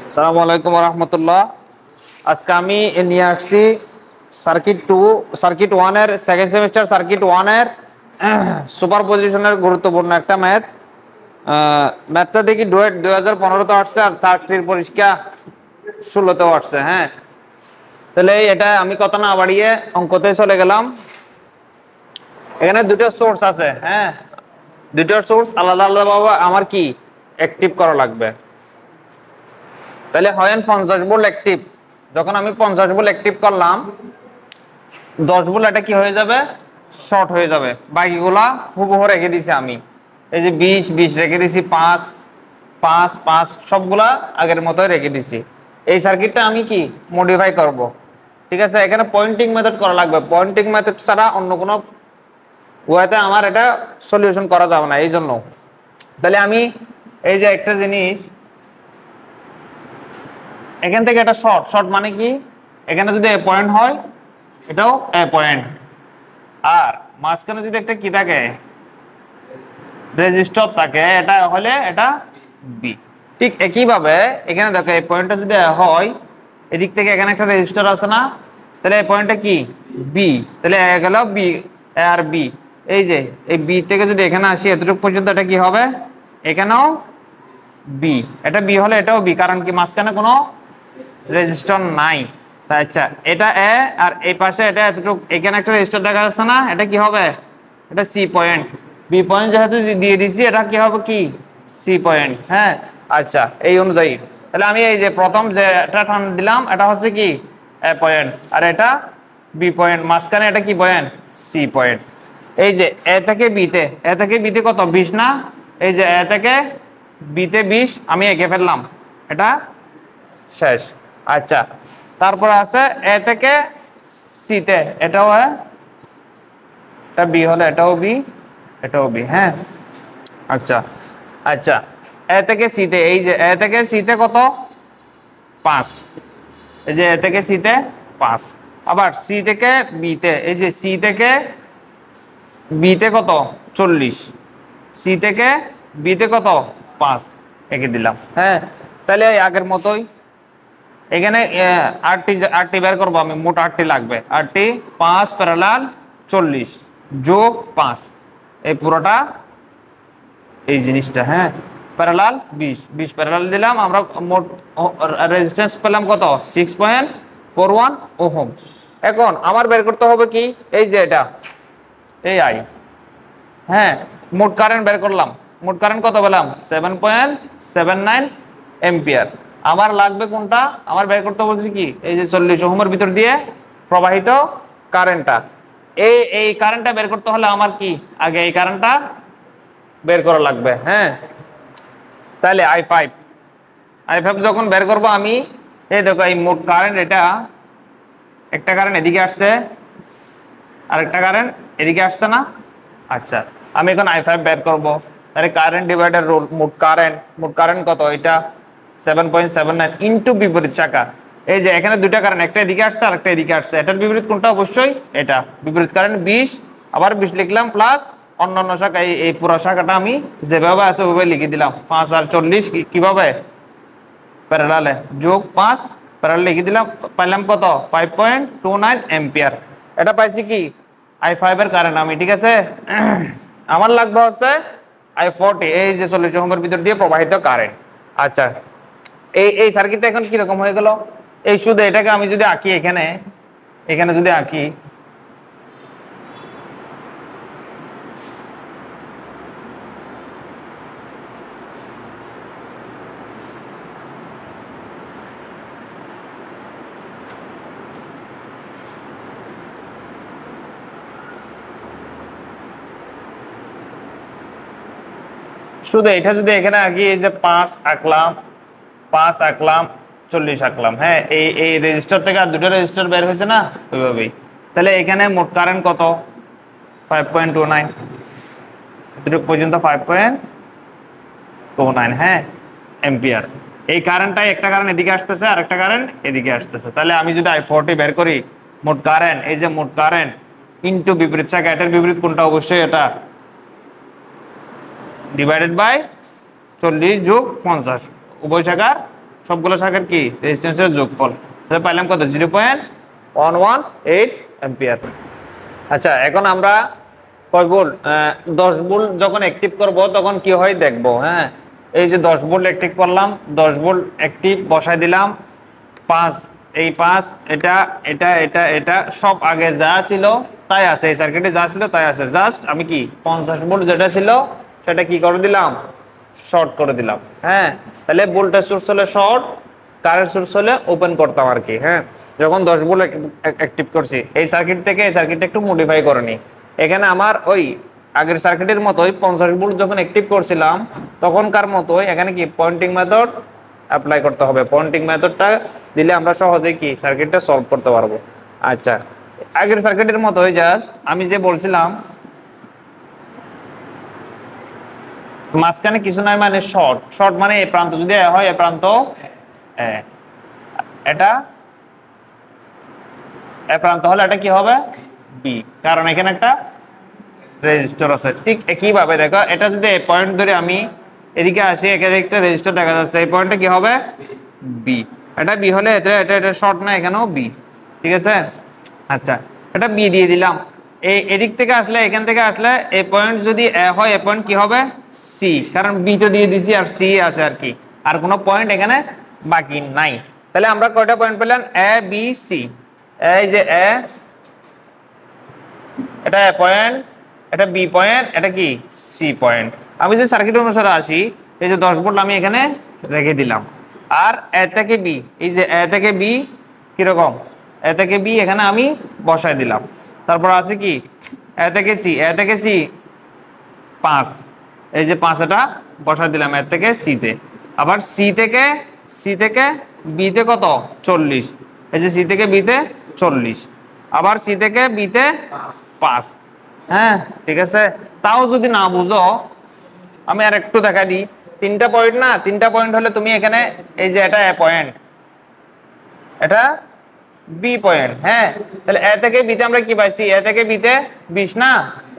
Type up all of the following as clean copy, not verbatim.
আসসালামু আলাইকুম রহমতুল্লাহ। আজকে আমি নিয়ে আসছি সার্কিট ওয়ানের সেকেন্ড সেমিস্টার সার্কিট ওয়ানের সুপার পজিশনের গুরুত্বপূর্ণ একটা ম্যাথটা দেখি ডুয়েট 2015-তে আসছে আর থার্ড পরীক্ষা 16-তেও আসছে। হ্যাঁ, তাহলে এটা আমি কথা না বাড়িয়ে অঙ্কতে চলে গেলাম। এখানে দুটো সোর্স আছে। হ্যাঁ, দুটো সোর্স আলাদা আলাদাভাবে আমার কি অ্যাক্টিভ করা লাগবে। তাহলে হয় 50 ভোল্ট অ্যাক্টিভ। যখন আমি 50 ভোল্ট অ্যাক্টিভ করলাম, 10 ভোল্ট এটা কি হয়ে যাবে, শর্ট হয়ে যাবে। বাকিগুলা হুবহু রেখে দিছি আমি। এই যে 20 রেখে দিছি, 5 5 5 সবগুলা আগের মতোই রেখে দিছি। এই সার্কিটটা আমি কি মডিফাই করব। ঠিক আছে, এখানে পয়েন্টিং মেথড করা লাগবে। পয়েন্টিং মেথড ছাড়া অন্য কোনো ওয়েতে আমার এটা সলিউশন করা যাবে না। এই জন্য তাহলে আমি এই যে একটা জিনিস, এখান থেকে একটা শর্ট মানে কি, এখানে যদি এ পয়েন্ট হয় এটাও এ পয়েন্ট, আর মাঝখানে যদি একটা কি থাকে রেজিস্টর থাকে, এটা হলে এটা বি। ঠিক একইভাবে এখানে দেখো এই পয়েন্টটা যদি হয়, এদিক থেকে এখানে একটা রেজিস্টর আছে না, তাহলে এই পয়েন্টটা কি বি, তাহলে এ গেল বি আর বি। এই যে এই বি থেকে যদি এখানে আসি এতটুকু পর্যন্ত, এটা কি হবে, এখানেও বি, এটা বি হলে এটাও বি, কারণ কি মাঝখানে কোনো রেজিস্টর নাই। আচ্ছা, এটা এ আর এই পাশে এটা এতটুকু, এখানে একটা রেজিস্টর দেখা যাচ্ছে না, এটা কি হবে, এটা সি পয়েন্ট। বি পয়েন্ট যেহেতু দিয়ে দিছি, এটা কি হবে, কি সি পয়েন্ট। হ্যাঁ, আচ্ছা, এই অনুযায়ী তাহলে আমি এই যে প্রথম যে এটা টান দিলাম, এটা হচ্ছে কি এ পয়েন্ট, আর এটা বি পয়েন্ট, মাঝখানে এটা কি পয়েন্ট, সি পয়েন্ট। এই যে এ থেকে বিতে কত, 20 না, এই যে এ থেকে বিতে 20 আমি এঁকে ফেললাম, এটা শেষ। আচ্ছা, তারপরে আছে এ থেকে সিতে, এটাও এটা বি হলে এটাও বি, এটাও বি। হ্যাঁ, আচ্ছা আচ্ছা, এ থেকে সিতে, এই যে এ থেকে সিতে কত, 5, এই যে এ থেকে সিতে 5। আবার সি থেকে বিতে, এই যে সি থেকে বিতে কত, 40, সি থেকে বিতে কত, 5 এঁকে দিলাম। হ্যাঁ, তাহলে আগের মতোই এখানে আটটি বের করবো আমি, মোট 8টি লাগবে। 8টি 5 প্যারালাল 40 যোগ 5, এই পুরোটা এই জিনিসটা। হ্যাঁ, প্যারালাল 20 প্যারালাল দিলাম, আমরা মোট রেজিস্ট্যান্স পেলাম কত, 6.41 ওহম। এখন আমার বের করতে হবে কি, এই যে এটা এই আই। হ্যাঁ, মোট কারেন্ট বের করলাম, মোট কারেন্ট কত পেলাম, 7.79 এম্পিয়ার। আমার লাগবে কোনটা, আমার বের করতে বলছি কি, এই যে 40 ওহমের ভিতর দিয়ে প্রবাহিত কারেন্টটা। এই কারেন্টটা বের করতে হলে আমার কি আগে এই কারেন্টটা বের করা লাগবে। হ্যাঁ, তাহলে i5 যখন বের করব আমি, এই দেখো এই মোট কারেন্ট, এটা একটা কারেন্ট এদিকে আসছে আর একটা কারেন্ট এদিকে আসছে না। আচ্ছা, আমি এখন i5 বের করব, তাহলে কারেন্ট ডিভাইডার রুল, মোট কারেন্ট কত, এটা 7.79 ইনটু বিপরীত শাখা। এই যে এখানে দুইটা কারেন্ট, একটা এদিকে আসছে আর একটা এদিকে আসছে, এটার বিপরীত কোনটা, অবশ্যই এটা। বিপরীত কারেন্ট 20, আবার 20 লিখলাম, প্লাস অন্যান্য শাখা, এই পুরো শাখাটা আমি যেভাবে আছে ওইভাবে লিখে দিলাম। 5 আর 40 কিভাবে, প্যারালালে, যোগ 5 প্যারালাল লিখে দিলাম, পাইলাম কত, 5.29 এম্পিয়ার। এটা পাইছি কি i5 এর কারেন্ট আমি। ঠিক আছে, আমার লাগবে হচ্ছে i40, এই যে 40 ওহমের ভিতর দিয়ে প্রবাহিত কারেন্ট। আচ্ছা, এই সার্কিটটা এখন কি রকম হয়ে গেল, এই শুধু এটাকে আমি যদি আঁকি, এখানে যদি আঁকি, শুধু এটা যদি এখানে আঁকি, এই যে 5 আঁকলাম, 40 আঁকলাম। হ্যাঁ, এই রেজিস্টার থেকে আর দুটো রেজিস্টার বের হয়েছে না, ওইভাবেই। তাহলে এখানে মোট কারেন্ট কত, 5.29, এতটুকু পর্যন্ত 5.29, হ্যাঁ, এম্পিয়ার। এই কারেন্টটাই, একটা কারেন্ট এদিকে আসতেছে আর একটা কারেন্ট এদিকে আসতেছে। তাহলে আমি যদি i40 বের করি, মোট কারেন্ট, এই যে মোট কারেন্ট ইনটু বিপরীত শাখা, এটার বিপরীত কোনটা, অবশ্যই এটা, ডিভাইডেড বাই 40 যোগ 50, উভয় শাখার সবগুলো শাখার কি রেজিস্ট্যান্সের যোগফল। তাহলে পাইলাম কত 0.118 অ্যাম্পিয়ার। আচ্ছা এখন আমরা কয় ভোল্ট 10 ভোল্ট যখন অ্যাক্টিভ করব তখন কি হয় দেখবো। হ্যাঁ এই যে 10 ভোল্ট অ্যাক্টিভ করলাম, 10 ভোল্ট অ্যাক্টিভ বসাই দিলাম, 5 এই 5 এটা এটা এটা এটা সব আগে যা ছিল তাই আছে, এই সার্কিটে যা ছিল তাই আছে, জাস্ট আমি কি 50 ভোল্ট যেটা ছিল সেটা কি করে দিলাম শর্ট করে দিলাম। হ্যাঁ তাহলে ভোল্টেজ সোর্স হলে শর্ট, কারেন্ট সোর্স হলে ওপেন করতাম আর কি। হ্যাঁ যখন 10 ভোল্ট অ্যাক্টিভ করছি এই সার্কিট থেকে এই সার্কিটটা একটু মডিফাই করে নি। এখানে আমার ওই আগের সার্কিটের মতোই 50 ভোল্ট যখন অ্যাক্টিভ করছিলাম তখনকার মতোই এখানে কি পয়েন্টিং মেথড অ্যাপ্লাই করতে হবে। পয়েন্টিং মেথডটা দিলে আমরা সহজেই কি সার্কিটটা সলভ করতে পারবো। আচ্ছা আগের সার্কিটের মতোই জাস্ট আমি যে বলছিলাম মাঝখানে কিছু নাই মানে শর্ট, শর্ট মানে এই প্রান্ত যদি এ হয় এ প্রান্ত এ, এটা এ প্রান্ত হলে এটা কি হবে বি, কারণ এখানে একটা রেজিস্টর আছে। ঠিক একইভাবে দেখো এটা যদি এই পয়েন্ট ধরে আমি এদিকে আসি, এখানে একটা রেজিস্টর দেখা যাচ্ছে, এই পয়েন্টটা কি হবে বি। এটা বি হলে এটা এটা এটা শর্ট না, এখানেও বি। ঠিক আছে আচ্ছা এটা বি দিয়ে দিলাম। এই এদিক থেকে আসলে এখান থেকে আসলে এই পয়েন্ট যদি এ হয় এই পয়েন্ট কি হবে সি, কারণ বি তো দিয়ে দিছি আর সি আছে আর কি, আর কোনো পয়েন্ট এখানে বাকি নাই। তাহলে আমরা কয়টা পয়েন্ট পেলাম এ বি সি। এই যে এ এটা এ পয়েন্ট, এটা বি পয়েন্ট, এটা কি সি পয়েন্ট। আমি যে সার্কিট অনুসারে আসি এই যে 10 ভোল্ট আমি এখানে রেখে দিলাম, আর এ থেকে বি এই যে এ থেকে বি কিরকম এ থেকে বি এখানে আমি বসাই দিলাম। তারপর আছে কি এ থেকে সি, এ থেকে সি 5, এই যে 5 এটা বসাই দিলাম এ থেকে সি তে। আবার সি থেকে বি তে কত 40, এই যে সি থেকে বি তে 40, আবার সি থেকে বি তে 5। হ্যাঁ ঠিক আছে, তাও যদি না বুঝো আমি আর একটু দেখা দিই। 3টা পয়েন্ট না, 3টা পয়েন্ট হলে তুমি এখানে এই যে এটা এ পয়েন্ট, এটা বি পয়েন্ট। হ্যাঁ তাহলে এ থেকে বি তে আমরা কি পাইছি এ থেকে বি তে 20 না,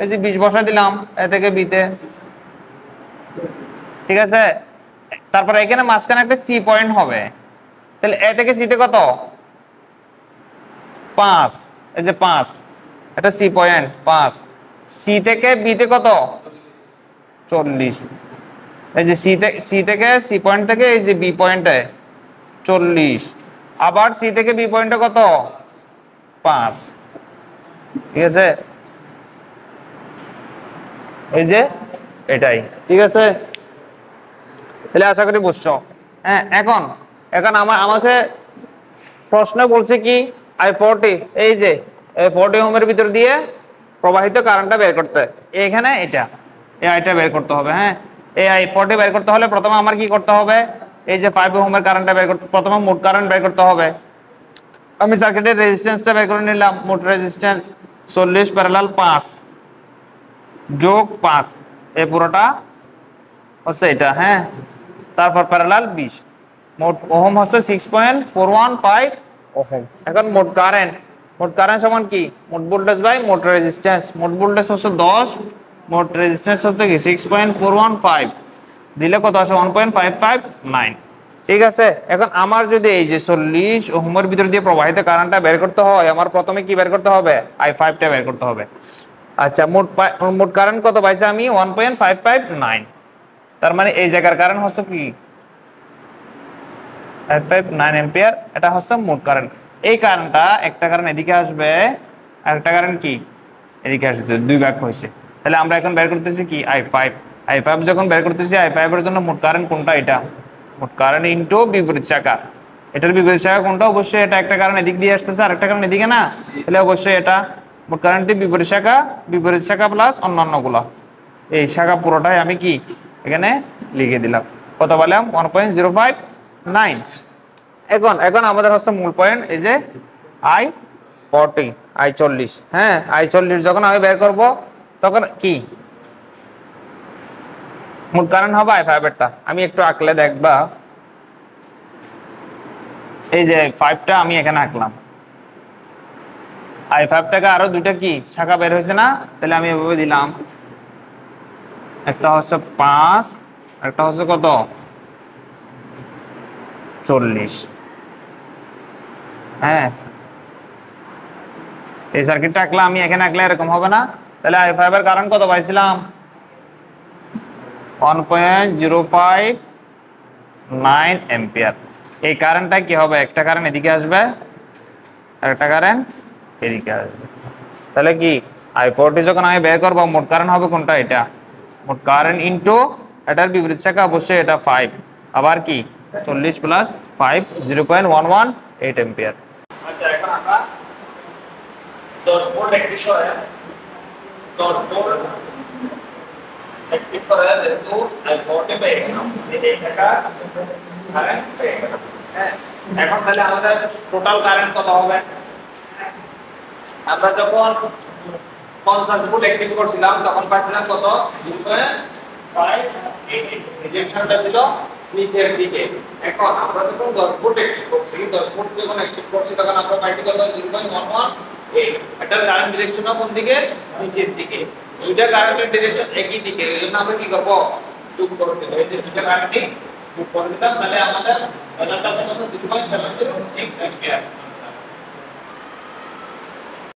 এই যে 20 বসা দিলাম এ থেকে বি তে। ঠিক আছে তারপরে এখানে মাঝখানে একটা সি পয়েন্ট হবে, তাহলে এ থেকে সি তে কত 5, এই যে 5 এটা সি পয়েন্ট 5, সি থেকে বি তে কত 40, এই যে সি থেকে সি পয়েন্ট থেকে এই যে বি পয়েন্টে 40, আবার সি থেকে বি পয়েন্টে কত 5। ঠিক আছে এই যে এটাই। ঠিক আছে তাহলে আশা করি বুঝছো। হ্যাঁ এখন এখন আমাকে প্রশ্ন বলছে কি I40 এই যে 40 ওহমের ভিতর দিয়ে প্রবাহিত কারেন্টটা বের করতে, এখানে এটা এই আইটা বের করতে হবে। হ্যাঁ এই I40 বের করতে হলে প্রথমে আমার কি করতে হবে এই যে 5 ওহমের কারেন্টটা বের করতে, প্রথমে মোট কারেন্ট বের করতে হবে। আমি সার্কিটের রেজিস্ট্যান্সটা বের করে নিলাম, মোট রেজিস্ট্যান্স 40 প্যারালাল 5 যোগ 5, এই পুরোটা হচ্ছে এটা। হ্যাঁ তারপর প্যারালাল 20, মোট ওহম হচ্ছে 6.415 ওহম। এখন মোট কারেন্ট সমান কি মোট ভোল্টেজ বাই মোট রেজিস্ট্যান্স। মোট ভোল্টেজ হচ্ছে 10, মোট রেজিস্ট্যান্স হচ্ছে কি 6.415, দিলে কত আসে 1.559। ঠিক আছে এখন আমার যদি এই যে 40 ওহমের ভিতর দিয়ে প্রবাহিত কারেন্টটা বের করতে হয় আমার প্রথমে কি বের করতে হবে I5 টা বের করতে হবে। আচ্ছা মোট কারেন্ট কত পাইছে আমি 1.559, তার মানে এই জায়গার কারেন্ট হচ্ছে কি 559 অ্যাম্পিয়ার, এটা হচ্ছে মোট কারেন্ট। এই কারেন্টটা একটা কারেন্ট এদিকে আসবে আর একটা কারেন্ট কি এদিকে আসবে, দুই ভাগ হয়েছে। তাহলে আমরা এখন বের করতেছি কি I5 যখন বের করতেছি I5 এর জন্য মোট কারেন্ট কোনটা এটা মোট কারেন্ট ইনটু বিপরীত শাখা। এটার বিপরীত শাখা কোনটা অবশ্যই এটা, একটা কারেন্ট এদিক দিয়ে আসতেছে আর একটা কারেন্ট এদিকে না, তাহলে অবশ্যই এটা মোট কারেন্টের বিপরীত শাখা প্লাস অন্যান্যগুলো, এই শাখা পুরোটাই আমি কি এখানে লিখে দিলাম। কত বললাম 1.059। এখন আমাদের হচ্ছে মূল পয়েন্ট এই যে I40 হ্যাঁ I40 যখন আমি বের করব তখন কি মোট কারেন্ট হবে I5 এরটা। আমি একটু আঁকলে দেখবা এই যে 5টা আমি এখানে আঁকলাম, I5 থেকে আরো দুইটা কি শাখা বের হয়েছে না, তাহলে আমি এভাবে দিলাম, একটা হচ্ছে 5 একটা হচ্ছে কত 40। হ্যাঁ, এই সার্কিটটা আঁকলে আমি এখানে আঁকলে এরকম হবে না? তাহলে I5 এর কারেন্ট কত পাইছিলাম? 1.059 অ্যাম্পিয়ার। এই কারেন্টটা কি হবে? একটা কারেন্ট এদিকে আসবে আর একটা কারেন্ট এদিকে আসবে। তাহলে কি I40 যখন আমি বের করবো, মোট কারেন্ট হবে কোনটা? এটা। মোট কারেন্ট ইনটু এটার বিপরীত শাখা অবশ্যই এটা 5, আবার কি 40 প্লাস 5 0.118 অ্যাম্পিয়ার। আচ্ছা, এখন আমরা 10 ভোল্ট অ্যাক্টিভ করে 10 ভোল্ট অ্যাক্টিভ করে যেহেতু I40 পেয়ে গেলাম, এই শাখা কারেন্ট পেয়ে গেলাম। হ্যাঁ, এখন তাহলে আমাদের টোটাল কারেন্ট কত হবে? আমরা যখন 50 ভোল্ট অ্যাক্টিভ করছিলাম তখন পাইছিলাম কত? 0.5 রিজেকশনটা ছিল নিচের দিকে। এখন আমরা যখন 10 ভোল্ট অ্যাক্টিভ করছি, 10 ভোল্ট যখন অ্যাক্টিভ করছি তখন আমরা পাইছি কত? 0.118। এটার কারেন্ট ডিরেকশনও কোন দিকে? নিচের দিকে। দুইটা কারেন্টের ডিরেকশন একই দিকে, এজন্য আমরা কি করব? যোগ করে দেব। এই যে দুইটা কারেন্টই যোগ করে দিলাম, তাহলে আমাদের রেজাল্টটা কত? 0.72